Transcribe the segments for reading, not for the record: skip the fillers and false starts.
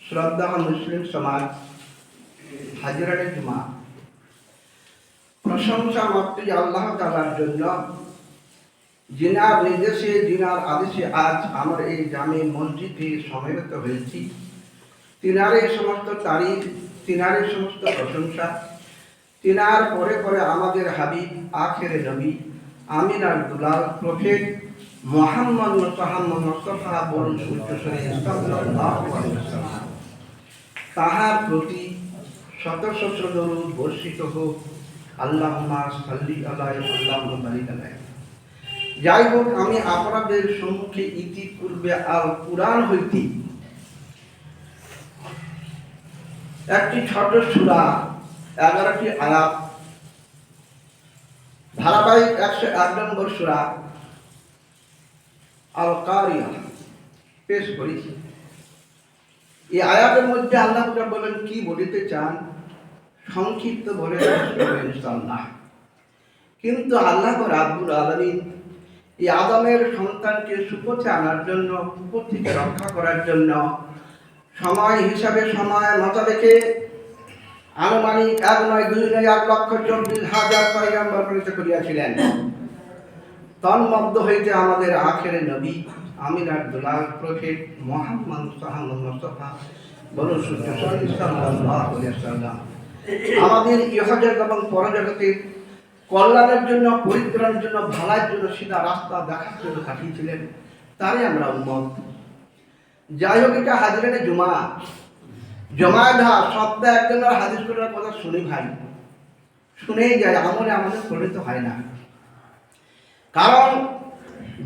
শ্রদ্ধা মুসলিম সমাজ হাজিরানে জুমা প্রশংসা মাত্র আল্লাহ তাআলার জন্য, যিনার নির্দেশে যিনার আদেশে আজ আমরা এই জামে মসজিদে সমবেত হয়েছি। তিনারে সমস্ত তারিফ, তিনারে সমস্ত প্রশংসা, তিনার পরে পরে আমাদের হাবিব আখেরে নবী আমিনার দুলাল প্রফেট মুহাম্মদ মুস্তাফা বরুণ সাল্লাল্লাহু আলাইহি ওয়াসাল্লাম তাহার প্রতি শত শত দরুদ বর্ষিত হোক। আল্লাহুম্মা সাল্লি আলাইহি আল্লাহুম্মা বারিক আলাইহি। যাই হোক, আমি আপনাদের সম্মুখে ইতিপূর্বে আল কুরআন হইতে একটি ছোট সূরা 11টি আয়াত ধারাবাহিক 101 নম্বর সূরা আল কারিয়া পেশ করেছি। এই আয়াতের মধ্যে আল্লাহ বলেন কি বলিতে চান সংক্ষিপ্ত বলে ইনশাআল্লাহ। কিন্তু আল্লাহ রাব্বুল আলামিন এই আদমের সন্তানকে সুপথে আনার জন্য, কুপথ থেকে রক্ষা করার জন্য সময় হিসাবে সময় মোতাবেকে আনুমানিক 1 নয় 2 নয় 1,24,000 পয়গম্বর প্রেরিত করিয়াছিলেন। তন্মধ্য হইতে আমাদের আখেরে নবী আমিনার দুলাল প্রফেট মুহাম্মদ মুস্তাফা বরুণ সাল্লাল্লাহু আলাইহি ওয়াসাল্লাম আমাদের ইহজগৎ এবং পরজগতের কল্যাণের জন্য, পরিত্রাণের জন্য, ভালোর জন্য, সিধা রাস্তা দেখার জন্য পাঠিয়েছিলেন। তারই আমরা উম্মত। যাই হোক, এটা হাজিরানে জুমা, জমায়েত সপ্তাহে একজনের হাদিস করার কথা শুনি ভাই, শুনেই যায়, আমলে আমাদের পরিণত হয় না। কারণ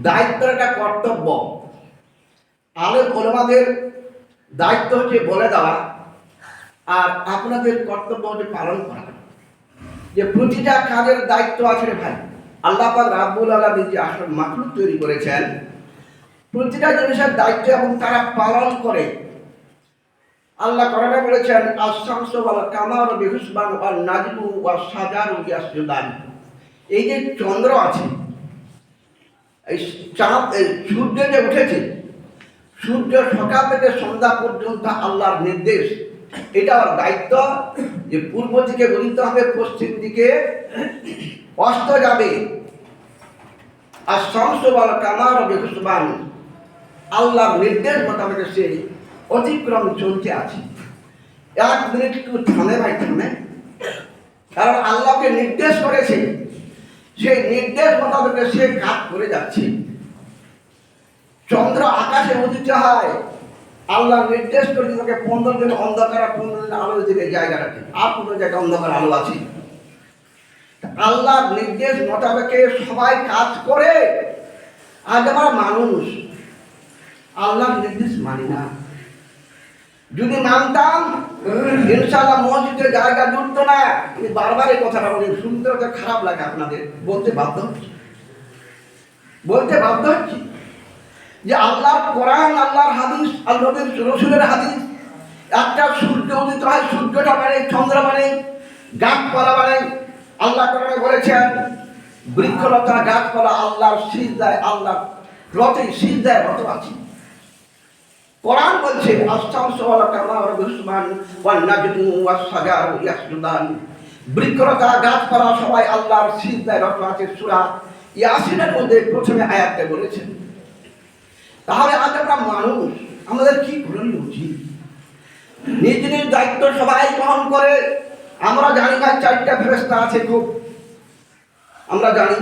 দায়িত্বের একটা কর্তব্য। আলেম ওলামাদের দায়িত্ব হচ্ছে বলে দেওয়া, আর আপনাদের কর্তব্য হচ্ছে পালন করা। যে প্রতিটা কাজের দায়িত্ব আছে রে ভাই। আল্লাহ পাক রাব্বুল আলামিন যে আসল মাখলুক তৈরি করেছেন, প্রতিটা জিনিসের দায়িত্ব এবং তারা পালন করে। আল্লাহ কোরআনে বলেছেন আশ-শামসু ওয়াল কামারু বিহুসবান ওয়ান নাজমু ওয়াস শাজারু ইয়াসজুদান। এই যে চন্দ্র আছে, এই চাঁদ, এই সূর্য যে উঠেছে, সূর্য সকাল থেকে সন্ধ্যা পর্যন্ত আল্লাহর নির্দেশ। এটা ওর দায়িত্ব যে পূর্ব দিকে গলিতে হবে, পশ্চিম দিকে অস্ত যাবে। আর শামসু ওয়াল কামারু বিহুসবান, আল্লাহর নির্দেশ মোতাবেক সে অতিক্রম চলতে আছে। 1 মিনিট একটু থামে ভাই, থামে। কারণ আল্লাহকে নির্দেশ করেছে, সেই নির্দেশ মোতাবেক সে কাজ করে যাচ্ছে। চন্দ্র আকাশে উদিত হয়, আল্লাহ নির্দেশ করে তাকে 15 দিন অন্ধকার, 15 দিন আলো দিবে জায়গাটাকে, আর 15 জায়গায় অন্ধকার আলো আছে। আল্লাহর নির্দেশ মোতাবেক সবাই কাজ করে। আজ আমরা মানুষ আল্লাহর নির্দেশ মানি না। যদি মানতাম ইনশাআল্লাহ মসজিদের জায়গা জুটত না। আমি বারবার এই কথাটা বলি, শুনতে হতে খারাপ লাগে আপনাদের, বলতে বাধ্য হচ্ছি যে আল্লাহর কোরআন, আল্লাহর হাদিস, আল্লাহ নবীর রাসূলের হাদিস, একটা সূর্য উদিত হয়, সূর্যটা মানে, চন্দ্র মানে, গাছপালা মানে। আল্লাহ কোরআনে বলেছেন বৃক্ষলতা গাছপালা আল্লাহর সিজদায়, আল্লাহর রতে সিজদায় রত আছে। কোরআন বলছে আশ-শামসু ওয়াল কামারু বিহুসবান ওয়ান নাজমু ওয়াস শাজারু ইয়াসজুদান। বৃক্ষলতা গাছপালা সবাই আল্লাহর সিজদায় রত আছে। সূরা ইয়াসিনের মধ্যে প্রথমে আয়াতে বলেছেন। তাহলে আজ আমরা মানুষ, আমাদের কি করণীয় উচিত? নিজ নিজ দায়িত্ব সবাই গ্রহণ করে। আমরা জানি ভাই 4টা ফেরেশতা আছে, খুব আমরা জানি,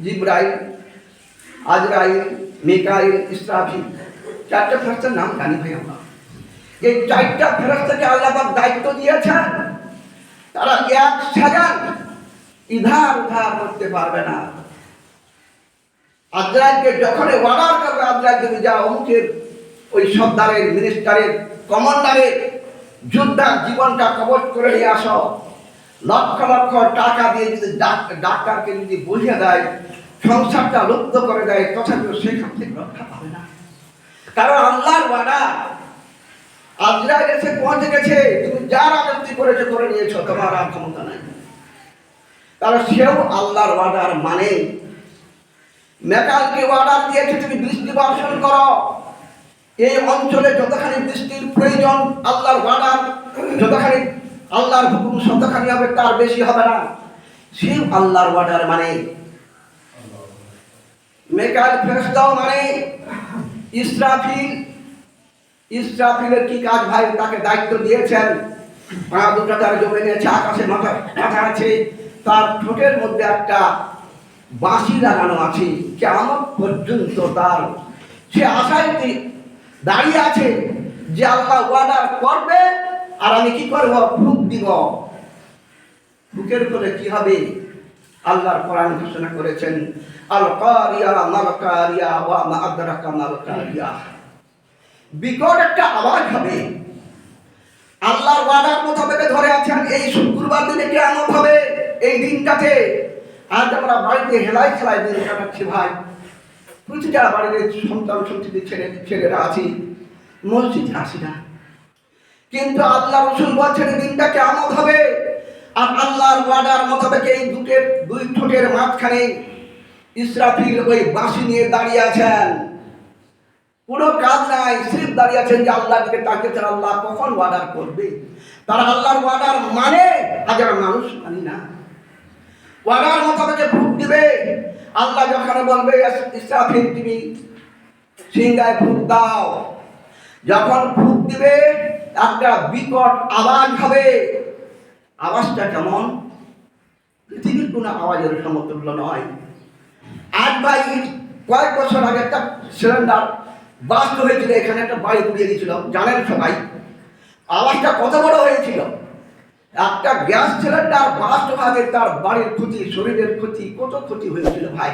জিবরাইল, আজরাইল, মিকাইল, ইসরাফিল। 4টা ফেরেশতার নাম জানি ভাই আমরা। এই 4টা ফেরেশতাকে আল্লাহ পাক দায়িত্ব দিয়েছেন, তারা এক সেকেন্ড ইধার উধার করতে পারবে না। আজরাইলকে যখন অর্ডার করবে, আজরাইল তুমি যা অমুকের ওই সর্দারের, মিনিস্টারের, কমান্ডারের যোদ্ধার জীবনটা কবজ করে নিয়ে আসো। লক্ষ লক্ষ টাকা দিয়ে যদি ডাক্তারকে যদি বুঝিয়ে দেয়, সংসারটা লুপ্ত করে দেয়, তথাপিও সেখান থেকে রক্ষা পাবে না। কারণ আল্লাহর ওয়াদা, আজরাইল এসে পৌঁছে গেছে, তুমি যার আপত্তি করেছো করে নিয়েছো, তোমার আর ক্ষমতা নাই। কারণ সেও আল্লাহর ওয়াদার মানে। মেকালকে অর্ডার দিয়েছে তুমি বৃষ্টি বর্ষণ করো, এই অঞ্চলে যতখানি বৃষ্টির প্রয়োজন আল্লাহর ওয়াদার, যতখানি আল্লাহর হুকুম ততখানি হবে, তার বেশি হবে না। সেই আল্লাহর ওয়াদার মানে মেকাল ফেরেশতাও মানে ইসরাফিলের কি কাজ ভাই? তাকে দায়িত্ব দিয়েছেন, পা দুটো তার জমে নিয়েছে, আকাশে মাথা আছে, তার ঠোঁটের মধ্যে একটা বাঁশি লাগানো আছে, কিয়ামত পর্যন্ত তার সে আশায় দাঁড়িয়ে আছে যে আল্লাহ ওয়াদার করবে আর আমি কি করব? ফুঁক দিব। ফুঁকের ফলে কি হবে? আল্লাহর কোরআন ঘোষণা করেছেন, আল কারিয়া মাল কারিয়া ওয়া মা আদরাকা মাল কারিয়া। বিকট একটা আওয়াজ হবে। আল্লাহর ওয়াদার মোতাবেক ধরে আছেন এই শুক্রবার দিনে কিয়ামত হবে। এই দিনটাতে আজ আমরা বাড়িতে হেলাই খেলায় দিন কাটাচ্ছি ভাই। প্রতিটা বাড়িতে সন্তান সন্ততি ছেলেরা আছি, মসজিদে আসি না, কিন্তু আল্লাহ রাসূল বলছেন দিনটা কিয়ামত হবে। আর আল্লাহর ওয়াদার মোতাবেক এই দুই ঠোঁটের মাঝখানে ইসরাফিল ওই বাঁশি নিয়ে দাঁড়িয়ে আছেন। কোনো কাজ নাই, সির্ফ দাঁড়িয়ে আছেন যে আল্লাহর দিকে তাকিয়েছেন, আল্লাহ কখন ওয়াদার করবে। তারা আল্লাহর ওয়াদার মানে, আজ আমরা মানুষ মানি না। ওয়াদার মোতাবেক ফুঁক দিবে। আল্লাহ যখন বলবে ইসরাফিল তুমি সিংহায় ফুঁক দাও, যখন ফুঁক দিবে একটা বিকট আওয়াজ হবে। আওয়াজটা কেমন? পৃথিবীর কোনো আওয়াজের সমতুল্য নয়। আজ ভাই কয়েক বছর আগে একটা সিলিন্ডার বাস্ট হয়েছিল, এখানে একটা বাড়ি পুড়িয়ে দিয়েছিল, জানেন সবাই। আওয়াজটা কত বড় হয়েছিল! একটা গ্যাস সিলিন্ডার বাস্ট হওয়াতে তার বাড়ির ক্ষতি, শরীরের ক্ষতি, কত ক্ষতি হয়েছিল ভাই।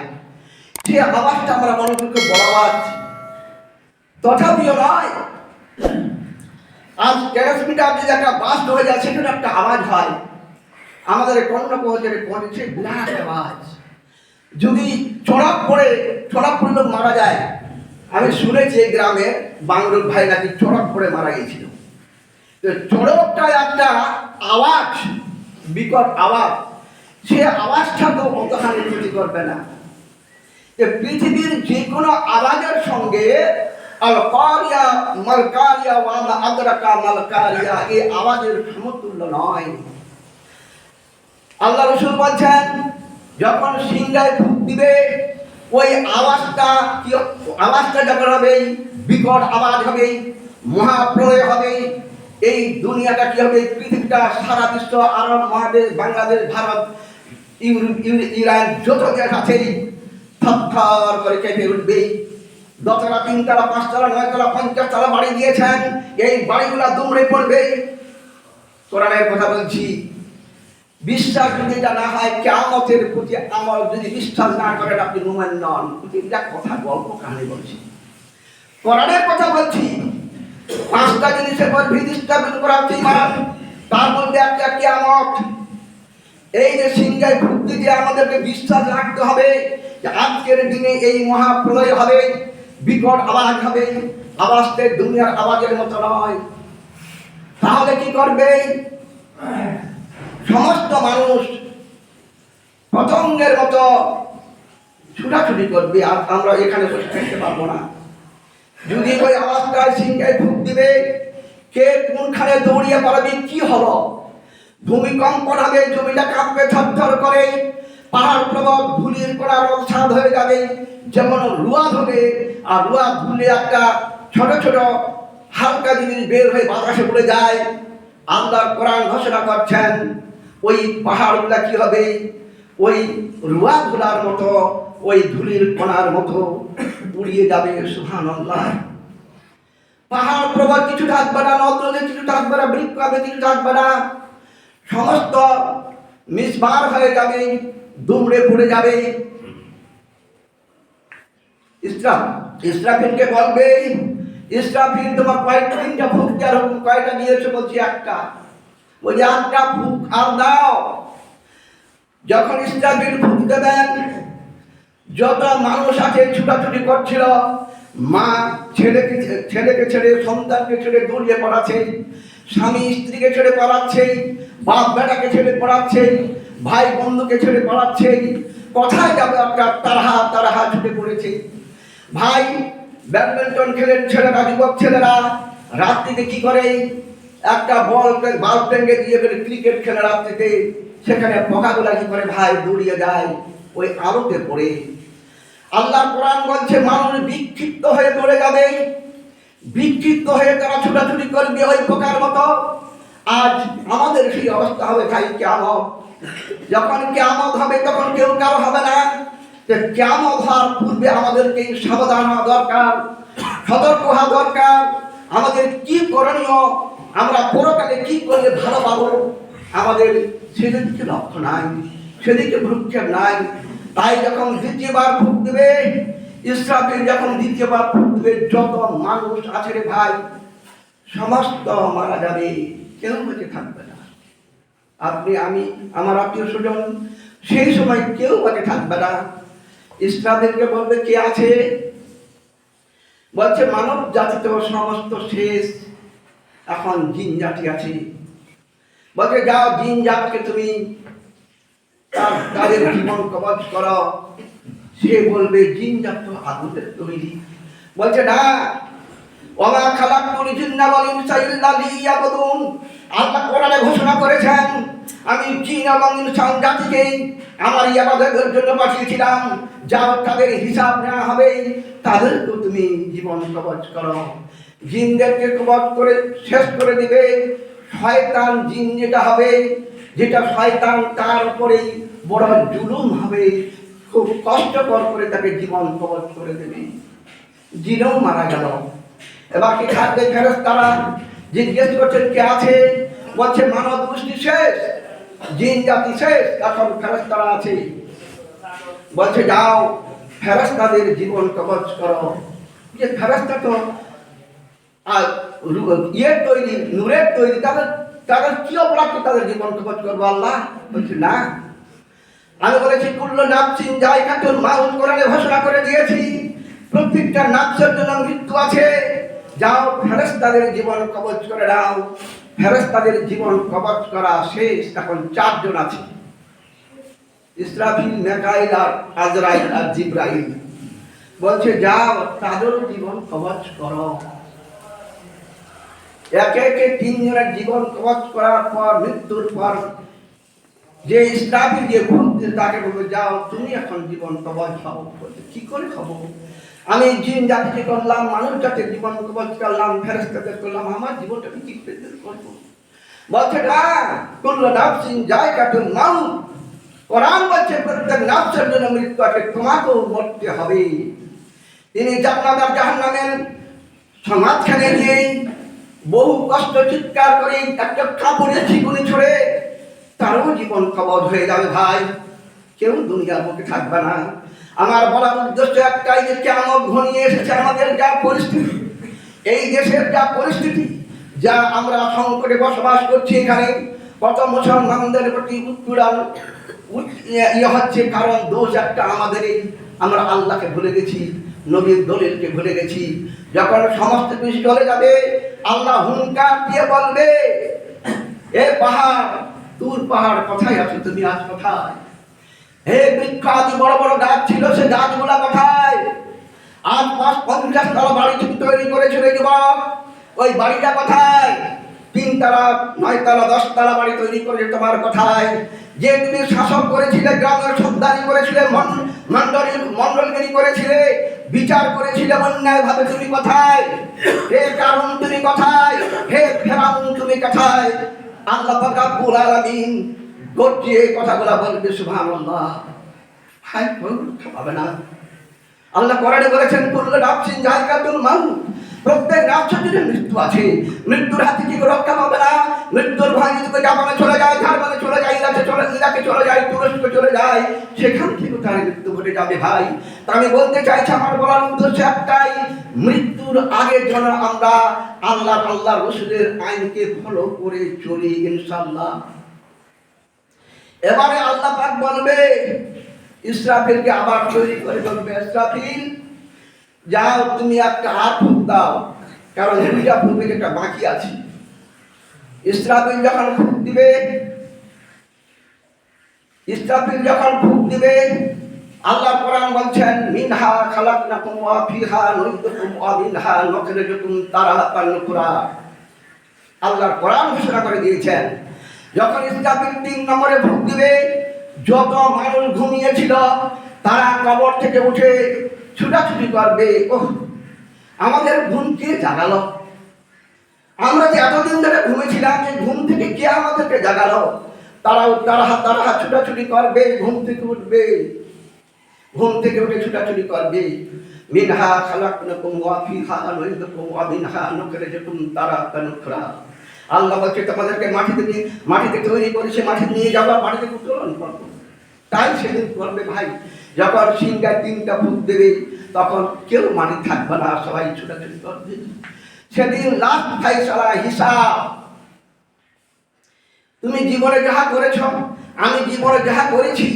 সে আওয়াজটা আমরা মনে করি বড় আওয়াজ, তথাপিও নয়। আজ ট্রান্সমিটার যদি একটা বাস্ট হয়ে যায়, সেখানে একটা আওয়াজ হয়। আমাদের কর্ণকোচের পৌঁছে বিরাট আওয়াজ। যদি চড়াপ পড়ে লোক মারা যায়, আমি শুনেছি এই গ্রামে বাংলোর ভাই নাকি চড়ক পড়ে মারা গিয়েছিল। চড়কটায় একটা আওয়াজ, বিকট আওয়াজ, সে আওয়াজটা তো অতখানি ক্ষতি করবে না। পৃথিবীর যে কোনো আওয়াজের সঙ্গে আল কারিয়া মাল কারিয়া ওয়া মা আদরাকা মাল কারিয়া এই আওয়াজের সমতুল্য নয়। আল্লাহ রাসূল বলছেন যখন সিংহায় ফুঁক দিবে, ওই আওয়াজটা যখন হবে, বিকট আওয়াজ হবে, মহাপ্রলয় হবে। এই দুনিয়াটা কি হবে? পৃথিবীটা, সারা বিশ্ব, আরব মহাদেশ, বাংলাদেশ, ভারত, ইরান, যত দেশ আছে থরথর করে কেঁপে উঠবে। 10 তলা, 3 তলা, 5 তলা, 9 তলা, 50 তলা বাড়ি দিয়েছেন, এই বাড়িগুলা দুমড়ে পড়বে। কোরআনের কথা বলছি। বিশ্বাস যদি এটা না হয়, কিয়ামতের প্রতি আমল যদি বিশ্বাস না করেন, আপনি মুমিন নন। এটা কথা গল্প কাহিনী বলছি, কোরআনের কথা বলছি। 5টা জিনিসের পর স্থাপন করা হচ্ছে ইমান, তার মধ্যে একটা কিয়ামত। এই যে সিংহায় ফুঁক দিতে আমাদেরকে বিশ্বাস রাখতে হবে যে আজকের দিনে এই মহাপ্রলয় হবে, বিকট আওয়াজ হবে। আওয়াজটা দুনিয়ার আওয়াজের মতো নয়। তাহলে কি করবে? সমস্ত মানুষ পতঙ্গের মতো ছুটাছুটি করবে, আর আমরা এখানে বসে থাকতে পারবো না। যদি ওই আওয়াজটায় সিংহায় ফুঁক দিবে, কে কোনখানে দৌড়িয়ে পালাবে? কি হলো? ভূমিকম্প হবে, জমিটা কাঁপবে থরথর করে, পাহাড় পর্বত ধুলির কণার অবসাদ হয়ে যাবে। যেমন রুয়া ধরে, আর রুয়া ধুলে একটা ছোট ছোট হালকা জিনিস বের হয়ে বাতাসে উড়ে যায়। আল্লাহর কোরআন ঘোষণা করছেন ওই পাহাড়গুলা কি হবে? ওই রুয়া ধুলার মতো, ওই ধুলির কণার মতো উড়িয়ে যাবে। সুবহানাল্লাহ। পাহাড় পর্বত কিছু থাকবে না, নদ নদী কিছু থাকবে না, বৃক্ষ কিছু থাকবে না, সমস্ত মিসমার হয়ে যাবে, দুমড়ে পড়ে যাবে। ইসরাফিলকে বলবে, ইসরাফিল তোমার কয়েকটা ফুঁক দেওয়ার হুকুম, কয়টা দিয়েছে? বলছি একটা। বলছি একটা ফুঁক আর দাও। যখন ইসরাফিল ফুঁক দেবেন, যত মানুষ আছে ছুটাছুটি করছিল, মা ছেলেকে ছেড়ে, সন্তানকে ছেড়ে দৌড়িয়ে পড়াচ্ছে, স্বামী স্ত্রীকে ছেড়ে পড়াচ্ছে, বাপ বেটাকে ছেড়ে পড়াচ্ছে, ভাই বন্ধুকে ছেড়ে পড়াচ্ছে। কোথায় যাবে? একটা তারাহা ছুটে পড়েছে। ভাই ব্যাডমিন্টন খেলেন ছেলেরা, যুবক ছেলেরা রাত্রিতে কি করে একটা বাল্ব টেঙ্গে দিয়ে ক্রিকেট খেলে রাত্রিতে, সেখানে পোকাগুলা কি করে ভাই দৌড়িয়ে যায় ওই আলোতে পড়ে। আল্লাহ কোরআন বলছে মানুষ বিক্ষিপ্ত হয়ে দৌড়ে যাবে, বিক্ষিপ্ত হয়ে তারা ছুটাছুটি করবে ওই পোকার মতো। আজ আমাদের সেই অবস্থা হবে ভাই কিয়ামত। যখন কিয়ামত হবে তখন কেউ কারো হবে না। কিয়ামত হওয়ার পূর্বে আমাদেরকে সাবধান হওয়া দরকার, সতর্ক হওয়া দরকার। আমাদের কি করণীয়, আমরা পরকালে কি করলে ভালো পাবো, আমাদের সেদিকে লক্ষ্য নাই, সেদিকে ভ্রুক্ষেপ নাই। তাই যখন দ্বিতীয়বার ফুঁক দেবে, ইসরাফিল যখন দ্বিতীয়বার ফুঁক দেবে, যত মানুষ আছে রে ভাই সমস্ত মারা যাবে, কেউ বেঁচে থাকবে না। আপনি, আমি, আমার আত্মীয় স্বজন, সেই সময় কেউ বেঁচে থাকবে না। ইসরাফিলকে বলবে কে আছে? বলছে মানব জাতি তো সমস্ত শেষ, এখন জিন জাতি আছে। বলছে যাও জিন জাতকে তুমি তাদের জীবন কবচ করো। সে বলবে জিন জাত তো আগুনের তৈরি। বলছে না, ওমা খালাকতুল জিন্না ওয়াল ইনসা ইল্লা লিয়াবুদুন। আল্লাহ কোরআনে ঘোষণা করেছেন আমি জিন এবং ইনসান জাতিকে আমার ইবাদতের জন্য পাঠিয়েছিলাম। যাও তাদের হিসাব নেওয়া হবে, তাদেরকে তুমি জীবন কবচ করো। জিনদেরকে কবচ করে শেষ করে দিবে। শয়তান জিন যেটা হবে, যেটা শয়তান তার উপরেই বড় জুলুম হবে, খুব কষ্টকর করে তাকে জীবন কবচ করে দেবে। জিনও মারা গেল। এবার কি থাকবে? ফেরেশতারা জিজ্ঞেস করছেন কে আছে? বলছে মানব গোষ্ঠী শেষ, জিন জাতি শেষ, এখন ফেরেশতারা আছে। বলছে যাও ফেরেশতাদের জীবন কবচ করো। যে ফেরেশতা তো ইয়ের তৈরি, নূরের তৈরি, তাদের কি অপরাধ তাদের জীবন কবচ করবো আল্লাহ? বলছে না, আমি বলেছি কুল্লু নাফসিন যায়কাতুল মাউত, কোরআনে ঘোষণা করে দিয়েছি প্রত্যেকটা নাফসের জন্য মৃত্যু আছে। যাও ফেরেশতাদের জীবন কবচ করে দাও। ফেরেশতাদের জীবন কবচ করা শেষ, এখন 4 জন আছে, ইসরাফিল, মিকাইল আর আজরাইল আর জিবরাইল। বলছে যাও তাদের জীবন কবচ করো। একে একে 3 জনের জীবন কবচ করার পর, মৃত্যুর পর যে ইসরাফিল যে বলতে তাকে বলবে যাও তুমি এখন জীবন কবচ হও। কি করে হবো? আমি জিন জাতিকে করলাম, মানুষ জাতির জীবন কবচ করলাম, ফেরেশতাদের করলাম, আমার জীবনটা কি করে করবো? বলছে না, কুল্লু নাফসিন যায়কাতুল মাউত, কোরআন বলছে প্রত্যেক নাফসের জন্য মৃত্যু আছে, তোমাকেও মরতে হবে। তিনি জান্নাত আর জাহান্নামের মাঝখানে গিয়ে বহু কষ্ট চিৎকার করে একটা কাপড়ের ঝিকুনি ছড়ে তারও জীবন কবচ হয়ে যাবে ভাই, কেউ দুনিয়ার বুকে থাকবে না। আমার বলার উদ্দেশ্য একটাই যে কিয়ামত ঘনিয়ে এসেছে। আমাদের যা পরিস্থিতি, এই দেশের যা পরিস্থিতি, যা আমরা সংকটে বসবাস করছি, এখানে কত মুসলমানদের প্রতি উৎপীড়ন হচ্ছে, কারণ দোষ একটা আমাদের, আমরা আল্লাহকে ভুলে গেছি, নবীর দলিলকে ভুলে গেছি। যখন সমস্ত কিছু চলে যাবে, আল্লাহ হুঙ্কার দিয়ে বলবে এ পাহাড়, তুর পাহাড় কোথায় আছো তুমি, আজ কোথায়? হে বৃক্ষ আদি বড় বড় গাছ ছিল, সে গাছগুলা কোথায়? আজ 50 তলা বাড়ি তৈরি করেছিল যুবক, ওই বাড়িটা কোথায়? 3 তলা 9 তলা 10 তলা বাড়ি তৈরি করেছে তোমার কোথায়? যে তুমি শাসক করেছিলে, গ্রামের সর্দারি করেছিলে, মন্ডলগিরি করেছিলে, বিচার করেছিলে অন্যায় ভাবে, তুমি কোথায়? হে কারণ তুমি কোথায়? হে ফেরাউন তুমি কোথায়? আল্লাহ পাক রব্বুল আলামিন গর্জে এই কথাগুলো বলবে সুবহানাল্লাহ। হাই হবে না। আল্লাহ কোরআনে বলেছেন কুল্লু নাফসিন যায়কাতুল মাউত, প্রত্যেক নাফসের জন্য মৃত্যু আছে। মৃত্যুর হাত থেকে রক্ষা পাবে না। মৃত্যুর ভয় যদি জাপানে চলে যায়, জার্মানে চলে যায়, ইরাকে চলে যায়, তুরস্কে চলে যায়, সেখান থেকে তার মৃত্যু ঘটে যাবে ভাই। তা আমি বলতে চাইছি, আমার বলার উদ্দেশ্য একটাই, মৃত্যুর আগের জন্য আমরা আল্লাহ রসুলের আইনকে ফলো করে চলি ইনশাআল্লাহ। এবারে আল্লাহ পাক বলবে ইসরাফিলকে আবার তৈরি করে বলবে, ইসরাফিল যাও তুমি একটা আর ফুঁক দাও, কারণ 2টা ফুঁকে একটা বাকি আছে। ইসরাফিল যখন ফুঁক দিবে, আল্লাহ কোরআন বলছেন মিনহা খালাকনাকুম ওয়া ফিহা নুইদুকুম ওয়া মিনহা নুখরিজুকুম তারাতান নুকরা। আল্লাহর কোরআন ঘোষণা করে দিয়েছেন যখন ইসরাফিল 3 নম্বরে ফুঁক দিবে, যত মানুষ ঘুমিয়েছিল তারা কবর থেকে উঠে ছুটাছুটি করবে। ওহ, আমাদের ঘুম কে জাগালো? আমরা যে এতদিন ধরে ঘুমেছিলাম, এই ঘুম থেকে কে আমাদেরকে জাগালো? তারা ছুটাছুটি করবে, ঘুম থেকে উঠবে, ঘুম থেকে উঠে ছুটাছুটি করবে। মিনহা খালাকনাকুম ওয়া ফিহা নুইদুকুম ওয়া মিনহা নুখরিজুকুম তারাতান উখরা। আল্লাহ বলছে তোমাদেরকে মাটিতে তৈরি করেছে, মাটি নিয়ে যাবো, মাটিতে উত্তোলন করবো। তাই সেদিন করবে ভাই, যখন সিংহায় 3টা ফুঁক দেবে তখন কেউ মাটি থাকবে না, সবাই ছুটাছুটি করবে। সেদিন লাস্ট ফাইসালা, হিসাব। তুমি জীবনে যাহা করেছ, আমি জীবনে যাহা করেছি,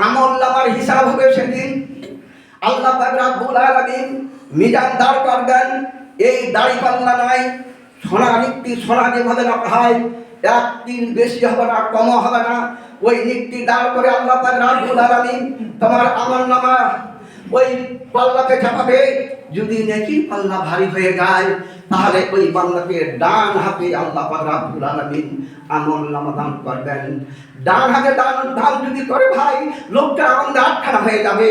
আমলনামার হিসাব হবে সেদিন। আল্লাহ পাক রব্বুল আলামিন মিজান দাঁড় করবেন। এই দাড়িপাল্লা নয়, সোনা যেভাবে রাখা হয়, 1 তিল বেশি হবে না, কম হবে না। ওই নিকটি দাঁড় করে আল্লাহ পাক রব্বুল আলামিন তোমার আমলনামা ওই পাল্লাতে চাপাবে। যদি নেকির পাল্লা ভারী হয়ে যায় তাহলে ওই বান্দাকে ডান হাতে আল্লাহ পাক রব্বুল আলামিন আমলনামা দান করবেন। ডান হাতে দান যদি করে ভাই, লোকটা আনন্দে আটখানা হয়ে যাবে।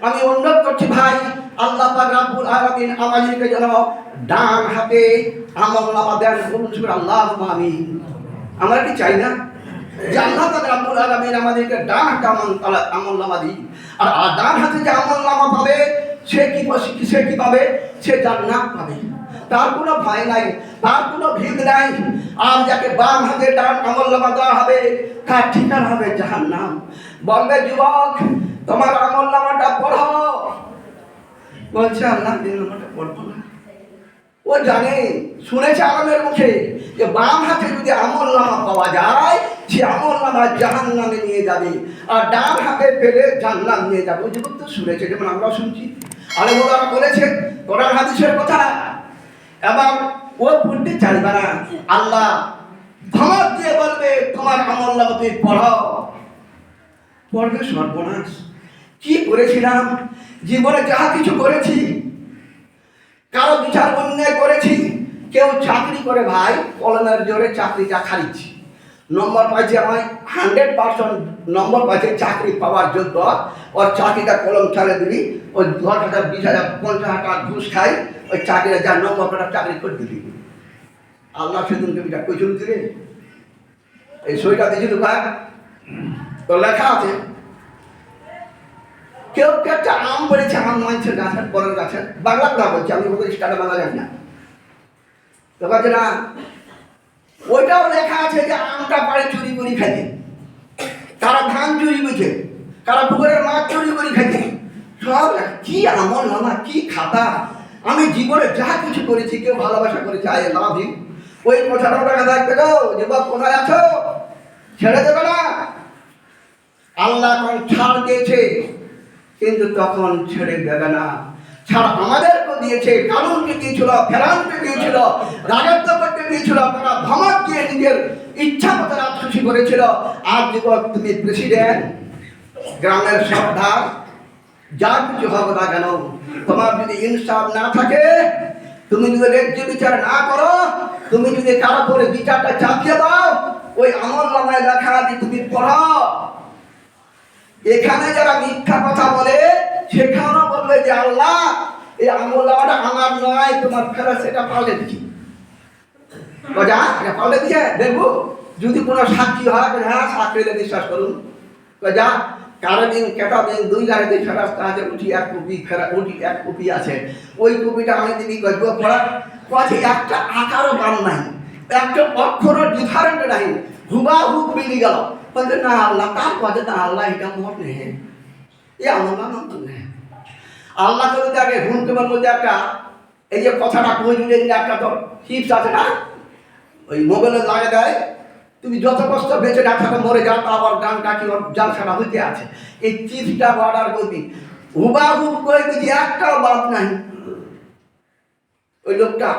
আমি অনুরোধ করছি ভাই, আল্লাহ পাক রব্বুল আলামিন আমাদেরকে যেন ডান হাতে আমলনামা দেন। বলুন সুবহানাল্লাহ, আমিন। আমরা কি চাই না যে আল্লাহ পাক রব্বুল আলামিন আমাদেরকে ডান হাতে আমলনামা দিই? আর ডান হাতে যে আমলনামা পাবে সে কি পাবে? সে জান্নাত পাবে। তার কোনো ভয় নাই, তার কোনো ভীত নাই। আর যাকে বাম হাতে ডান আমলনামা দেওয়া হবে তার ঠিকানা হবে জাহান্নাম। বলবে যুবক তোমার আমলনামাটা পড়ো। বলছে আল্লাহ আমলনামাটা পড়বো না। ও জানে, শুনেছে আলমের মুখে যে বাম হাতে যদি আমলনামা পাওয়া যায় সে আমলনামা জাহান্নামে নিয়ে যাবে, আর ডান হাতে পেলে জান্নাত নিয়ে যাবে। ওই যুবক তো শুনেছে, যেমন আমরা শুনছি, আলেমরা বলেছে কোরআন হাদিসের কথা। এবার ও পড়তে চাইবে না, আল্লাহ ধমক দিয়ে বলবে তোমার আমলনামা তুমি পড়ো। পড়বে সর্বনাশ। কি করেছিলাম জীবনে? যাহা কিছু করেছি, কারো বিচার অন্যায় করেছি। কেউ চাকরি করে ভাই, কলমের জোরে চাকরিটা খারিয়েছি, নম্বর পাইছে, আমায় 100% নম্বর পাইছে, চাকরি পাওয়ার যোগ্য। ওর চাকরিটা কলম চালে দিবি, ওই 10,000 20,000 50,000 টাকা ঘুষ খাই, ওই চাকরিটা যার নম্বর পাটা চাকরি করে দিবি। আল্লাহ সেদিনকে বিচার কইছিল দিলে এই সইটা দিয়েছিল কার? তো লেখা আছে কেউ একটা আম পড়েছে, আম মানছেন গাছের, বড়ের গাছের, বাংলা কথা বলছে, আমি বলতে স্টার্টে বাংলা জানি না। তো বলছে না, ওইটাও লেখা আছে যে আমটা পাড়ে চুরি করে খাইছে, কারা ধান চুরি করছে, কারা পুকুরের মাছ চুরি করে খাইছে, সব কি আমলনামা, কি খাতা। আমি জীবনে যা কিছু করেছি, কেউ ভালোবাসা করেছে, আই লাভ ইউ, ওই 50 টাকা থাকবে গো, যুবক কোথায় আছো? ছেড়ে দেবে না। আল্লাহ এখন ছাড় দিয়েছে, কিন্তু তখন ছেড়ে দেবে না। ছাড় আমাদেরকে দিয়েছে, কানুনকে দিয়েছিল, ফেরানকে দিয়েছিল, রাজত্ব করতে দিয়েছিল। তারা ধমক দিয়ে নিজের ইচ্ছা মতো রাজখুশি করেছিল। আর যুবক তুমি প্রেসিডেন্ট, গ্রামের সর্দার, যা কিছু হবে না কেন, তোমার যদি ইনসাফ না থাকে, তুমি যদি ন্যায্য বিচার না করো, তুমি যদি কারো করে বিচারটা চাপিয়ে দাও, ওই আমলনামায় লেখা আছে তুমি পড়ো। এখানে যারা মিথ্যা কথা বলে সেখানেও বলবে যে আল্লাহ এই আমলনামাটা আমার নয়, তোমার ফেরা সেটা পাল্টে দিচ্ছি। যা এটা পাল্টে দিচ্ছে, দেখবো যদি কোনো সাক্ষী হয়, হ্যাঁ সাক্ষীদের বিশ্বাস করুন। যা কারো দিন কেটা দিন 2 গাড়িতে ফেরাস্তা আছে, উঠি 1 কপি, উঠি 1 কপি আছে, ওই কপিটা আমি দিবি গজব পড়া কাছে, একটা আকারও বান নাই, একটা অক্ষরও ডিফারেন্ট নাই, হুবাহুব মিলি গেল। বলছে না আল্লাহ, তার কাছে না আল্লাহ এটা মোট নেই, এ আমার তো নেই। আল্লাহ যদি আগে হুন তোমার মধ্যে একটা এই যে কথাটা কই জুড়ে দিলে একটা তো চিপস আছে না, ওই মোবাইলে লাগে দেয়, তুমি যত কষ্ট বেঁচে না থাকো, মরে যাও, আবার গানটা কি ওর জালসাটা হইতে আছে। এই চিপসটা অর্ডার করবি, হুবাহুব করে দিবি, একটাও বাদ নাই। ওই লোকটা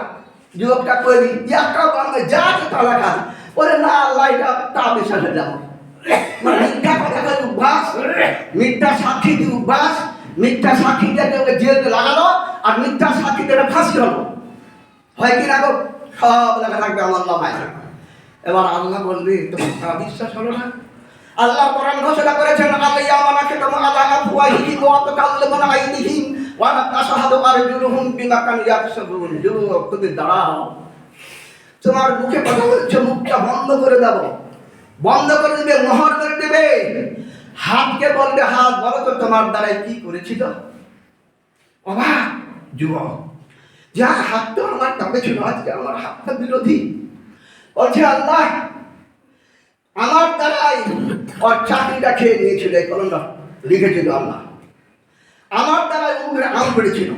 যুবকটা কই দিবি, একটাও বাদ নাই, যা আছে তা লেখা আছে। ওরে না আল্লাহ এটা তা বিশ্বাস হয়ে যাবো। মিথ্যা কথা বলে অভ্যাস, মিথ্যা সাক্ষী দিয়ে অভ্যাস, মিথ্যা সাক্ষী দিয়ে ওকে জেলে লাগালো, আর মিথ্যা সাক্ষী দিয়ে ফাঁসি হলো, হয় কি না গো? সব লেখা থাকবে আমার নামায়। এবার আল্লাহ বলবে তোমার বিশ্বাস হলো না? আল্লাহ কোরআন ঘোষণা করেছেন, আল্লাহ আমাকে তোমার আল্লাহ আফওয়াহিহিম ওয়া তাকাল্লামুনা আইদিহিম ওয়া তাশহাদু আরজুলুহুম বিমা কানু ইয়াকসুবুন। যুবক, তুমি দাঁড়াও, তোমার মুখে কথা বলছো, মুখটা বন্ধ করে দাও, বন্ধ করে দিবে, মোহর করে দেবে। হাতকে বলবে, হাত বলো তো তোমার দ্বারাই কি করেছিল? অবাক যুবক, যা হাত তো আমার কাছে ছিল, আজকে আমার হাতটা বিরোধী। বলছে আল্লাহ আমার দ্বারাই ওর চাকরিটা খেয়ে নিয়েছিল, এই কলমটা লিখেছিল আল্লাহ। আমার দ্বারাই উমুকের আম পেড়েছিল,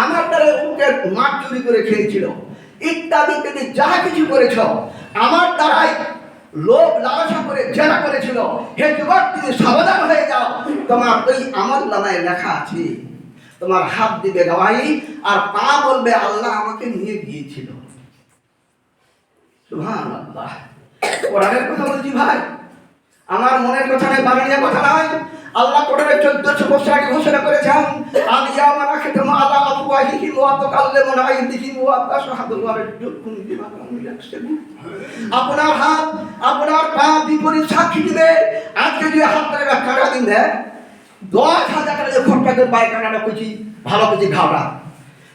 আমার দ্বারাই উমুকের মাছ চুরি করে খেয়েছিল, ইত্যাদি ইত্যাদি যা কিছু করেছ আমার দ্বারাই লোভ লালসা করে জেরা করেছিল। হে যুবক, তুমি সাবধান হয়ে যাও, তোমার ওই আমল নামায় লেখা আছে। তোমার হাত দিবে গওয়াহি, আর পা বলবে আল্লাহ আমাকে নিয়ে গিয়েছিল। সুবহানাল্লাহ। কোরআনের কথা বলছি ভাই, আমার মনের কথা নয়, বানানিয়া কথা নয়। আল্লাহ কোরআনে 1400 বছর আগে ঘোষণা করেছেন, আলিয়ামা রাখিতুম আলা আফওয়াহিহিম ওয়া তাকাল্লামুনা আইদিহিম ওয়া তাশহাদু আরজুলুহুম বিমা কানু ইয়াকসিবুন। আপনার হাত, আপনার পা বিপরীত সাক্ষী দিবে। আজকে যদি হাতটাকে কাটা দিন দেয়, 10,000 টাকা দিয়ে খরচা করে পায় কাটাটা করছি, ভালো করছি ঘাওটা,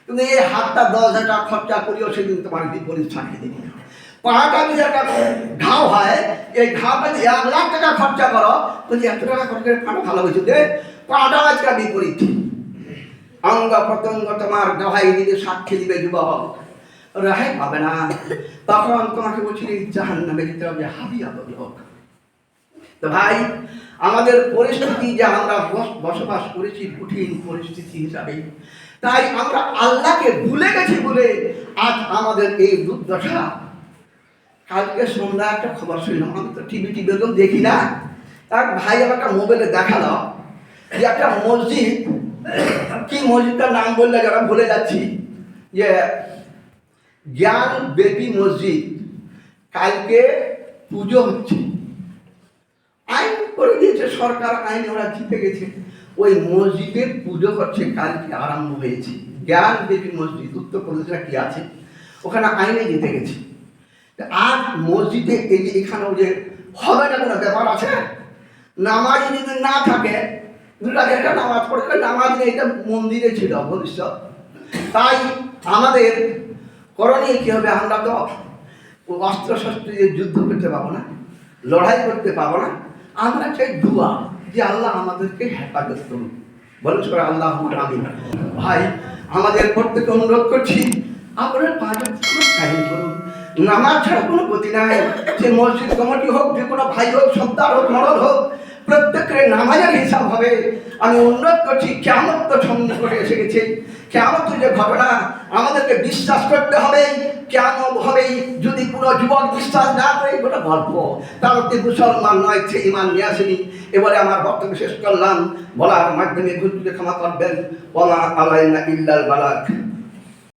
তুমি এই হাতটা 10,000 টাকা খরচা করিও সেদিন তোমার বিপরীত সাক্ষী দিবে। পাটা যদি একটা ঘাও হয়, এই ঘাওটা যদি 1 লাখ টাকা খরচা করো, বলছি 100 টাকা খরচা করে পাটা ভালো হয়েছে, দে পাটা আজকে বিপরীত। অঙ্গ প্রত্যঙ্গ তোমার দোহাই দিবে, সাক্ষী দিবে। যুবক, রেহাই পাবে না। তখন তোমাকে বলছি জাহান্নামে যেতে হবে, হাবিয়া লোক। তো ভাই, আমাদের পরিস্থিতি যে আমরা বসবাস করেছি কঠিন পরিস্থিতি হিসাবে, তাই আমরা আল্লাহকে ভুলে গেছি বলে আজ আমাদের এই দুর্দশা। কালকে সন্ধ্যা একটা খবর শুনলাম, আমি তো টিভি একদম দেখি না, তার ভাই আমার একটা মোবাইলে দেখালো যে একটা মসজিদ, কি মসজিদটার নাম বললে যারা ভুলে যাচ্ছি, যে জ্ঞান বেবি মসজিদ, কালকে পুজো হচ্ছে। আইন করে দিয়েছে সরকার, আইনে ওরা জিতে গেছে। ওই মসজিদের পুজো হচ্ছে, কালকে আরম্ভ হয়েছে। জ্ঞান দেবী মসজিদ, উত্তরপ্রদেশে কি আছে, ওখানে আইনে জিতে গেছে। আজ মসজিদে এই যে এখানেও যে হবে না কোনো ব্যাপার আছে। নামাজ যদি না থাকে, 2 রাকাত নামাজ পড়বে, নামাজ নেই, এটা মন্দিরে ছিল ভবিষ্যৎ। তাই আমাদের করণীয় কি হবে? আমরা তো অস্ত্র শস্ত্র দিয়ে যুদ্ধ করতে পাবো না, লড়াই করতে পাবো না। আমরা চাই দুয়া, যে আল্লাহ আমাদেরকে হেফাজত করুন। বলে সবাই আল্লাহ আমিন। ভাই, আমাদের প্রত্যেকে অনুরোধ করছি, আপনার 5 ওয়াক্ত কায়েম করুন। নামাজ ছাড়া কোনো গতি নাই। সে মসজিদ কমিটি হোক, যে কোনো ভাই হোক, সন্তান হোক, মরদ হোক, প্রত্যেকের নামাজের হিসাব হবে। আমি অনুরোধ করছি, কিয়ামত তো সন্নিকটে এসে গেছে। কিয়ামতের যে ঘটনা, আমাদেরকে বিশ্বাস করতে হবে। কিয়ামত হবেই। যদি কোনো যুবক বিশ্বাস না করে, ওটা গল্প, তার মুসলমান নয়, সে ঈমান নিয়ে আসেনি। এবারে আমার বক্তব্য শেষ করলাম, বলার মাধ্যমে ভুল ত্রুটি ক্ষমা করবেন। ওয়া মা আলাইনা ইল্লাল বালাগ।